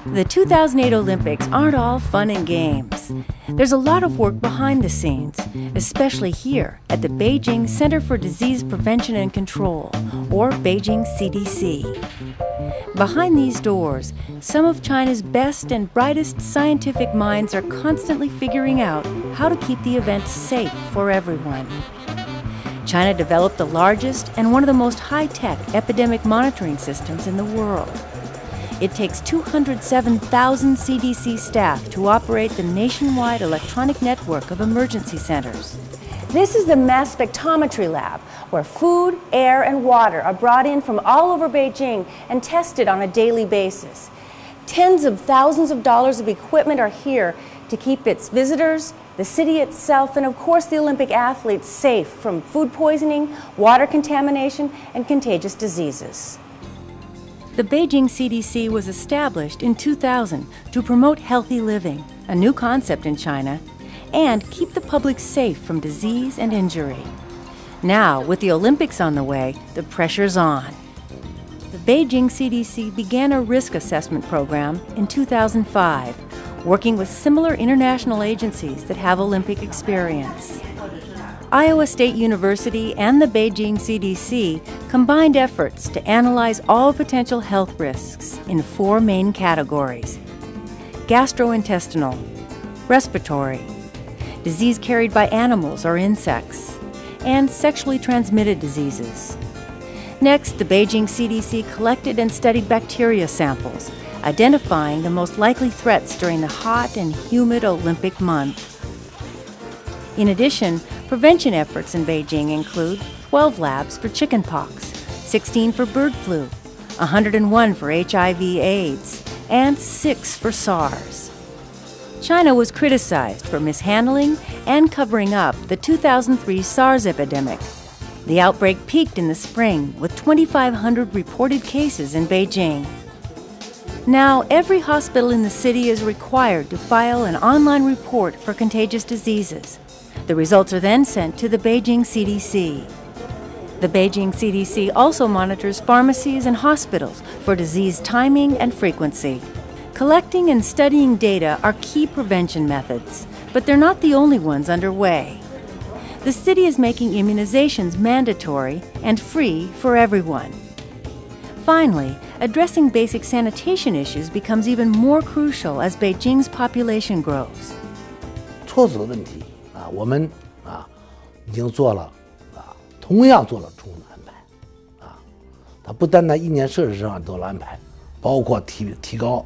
The 2008 Olympics aren't all fun and games. There's a lot of work behind the scenes, especially here at the Beijing Center for Disease Prevention and Control, or Beijing CDC. Behind these doors, some of China's best and brightest scientific minds are constantly figuring out how to keep the event safe for everyone. China developed the largest and one of the most high-tech epidemic monitoring systems in the world. It takes 207,000 CDC staff to operate the nationwide electronic network of emergency centers. This is the mass spectrometry lab, where food, air, and water are brought in from all over Beijing and tested on a daily basis. Tens of thousands of dollars of equipment are here to keep its visitors, the city itself, and of course the Olympic athletes safe from food poisoning, water contamination, and contagious diseases. The Beijing CDC was established in 2000 to promote healthy living, a new concept in China, and keep the public safe from disease and injury. Now, with the Olympics on the way, the pressure's on. The Beijing CDC began a risk assessment program in 2005, working with similar international agencies that have Olympic experience. Iowa State University and the Beijing CDC combined efforts to analyze all potential health risks in 4 main categories: gastrointestinal, respiratory, disease carried by animals or insects, and sexually transmitted diseases. Next, the Beijing CDC collected and studied bacteria samples, identifying the most likely threats during the hot and humid Olympic month. In addition, prevention efforts in Beijing include 12 labs for chickenpox, 16 for bird flu, 101 for HIV/AIDS, and 6 for SARS. China was criticized for mishandling and covering up the 2003 SARS epidemic. The outbreak peaked in the spring with 2,500 reported cases in Beijing. Now, every hospital in the city is required to file an online report for contagious diseases. The results are then sent to the Beijing CDC. The Beijing CDC also monitors pharmacies and hospitals for disease timing and frequency. Collecting and studying data are key prevention methods, but they're not the only ones underway. The city is making immunizations mandatory and free for everyone. Finally, addressing basic sanitation issues becomes even more crucial as Beijing's population grows. 措施的问题我们已经做了同样做了充分的安排它不单单1年设施上做了安排，包括提高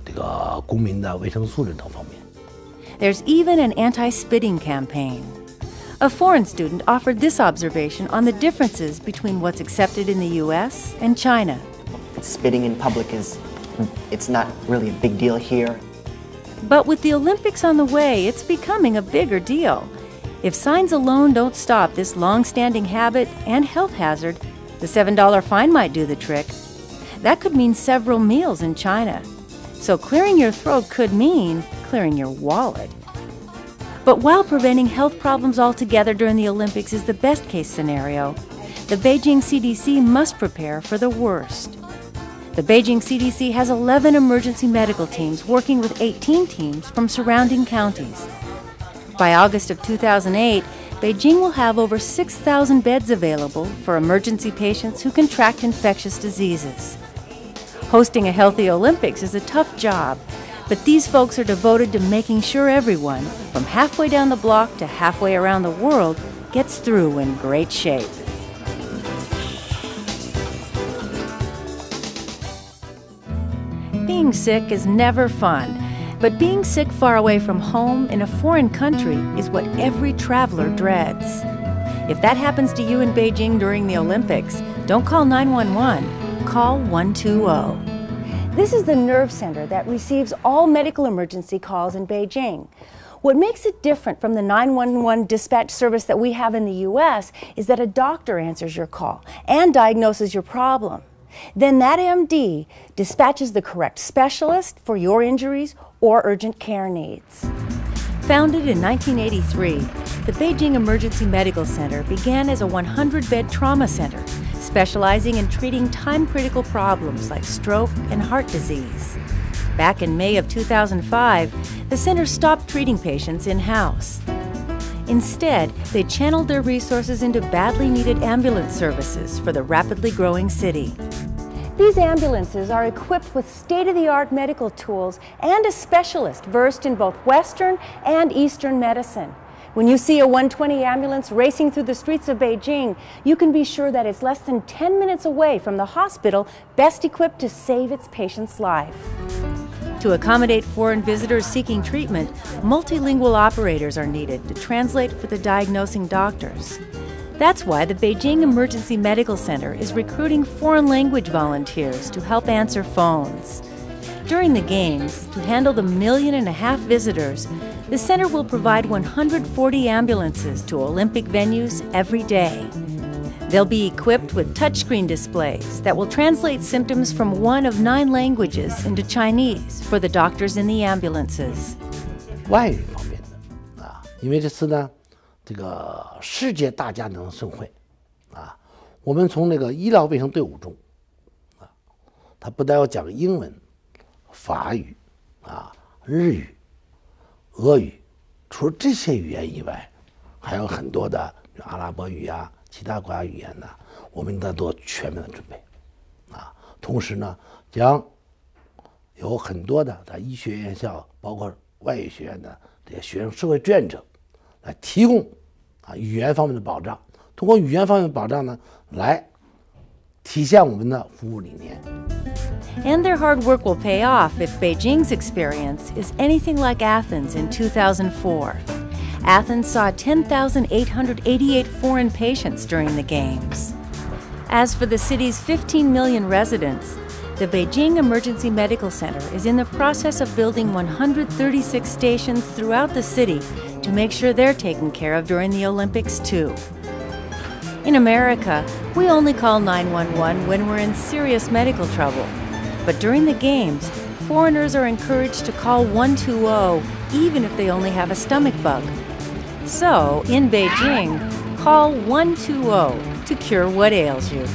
这个公民的卫生素质等方面。There's even an anti-spitting campaign. A foreign student offered this observation on the differences between what's accepted in the U.S. and China. Spitting in public it's not really a big deal here. But with the Olympics on the way, it's becoming a bigger deal. If signs alone don't stop this long-standing habit and health hazard, the $7 fine might do the trick. That could mean several meals in China. So clearing your throat could mean clearing your wallet. But while preventing health problems altogether during the Olympics is the best-case scenario, the Beijing CDC must prepare for the worst. The Beijing CDC has 11 emergency medical teams working with 18 teams from surrounding counties. By August of 2008, Beijing will have over 6,000 beds available for emergency patients who contract infectious diseases. Hosting a healthy Olympics is a tough job, but these folks are devoted to making sure everyone, from halfway down the block to halfway around the world, gets through in great shape. Being sick is never fun, but being sick far away from home in a foreign country is what every traveler dreads. If that happens to you in Beijing during the Olympics, don't call 911, call 120. This is the nerve center that receives all medical emergency calls in Beijing. What makes it different from the 911 dispatch service that we have in the U.S. is that a doctor answers your call and diagnoses your problem. Then that MD dispatches the correct specialist for your injuries or urgent care needs. Founded in 1983, the Beijing Emergency Medical Center began as a 100-bed trauma center specializing in treating time-critical problems like stroke and heart disease. Back in May of 2005, the center stopped treating patients in-house. Instead, they channeled their resources into badly needed ambulance services for the rapidly growing city. These ambulances are equipped with state-of-the-art medical tools and a specialist versed in both Western and Eastern medicine. When you see a 120 ambulance racing through the streets of Beijing, you can be sure that it's less than 10 minutes away from the hospital best equipped to save its patient's life. To accommodate foreign visitors seeking treatment, multilingual operators are needed to translate for the diagnosing doctors. That's why the Beijing Emergency Medical Center is recruiting foreign language volunteers to help answer phones. During the Games, to handle the 1.5 million visitors, the center will provide 140 ambulances to Olympic venues every day. They'll be equipped with touchscreen displays that will translate symptoms from one of 9 languages into Chinese for the doctors in the ambulances. 外语方面的啊，因为这次呢，这个世界大家庭盛会啊，我们从那个医疗卫生队伍中啊，他不但要讲英文、法语啊、日语、俄语，除了这些语言以外，还有很多的阿拉伯语啊、其他国家语言呢，我们应当做全面的准备啊。同时呢，将有很多的在医学院校，包括外语学院的这些学生社会志愿者，来提供语言方面的保障。通过语言方面的保障呢，来体现我们的服务理念。And their hard work will pay off if Beijing's experience is anything like Athens in 2004. Athens saw 10,888 foreign patients during the Games. As for the city's 15 million residents, the Beijing Emergency Medical Center is in the process of building 136 stations throughout the city to make sure they're taken care of during the Olympics too. In America, we only call 911 when we're in serious medical trouble. But during the Games, foreigners are encouraged to call 120 even if they only have a stomach bug. So, in Beijing, call 120 to cure what ails you.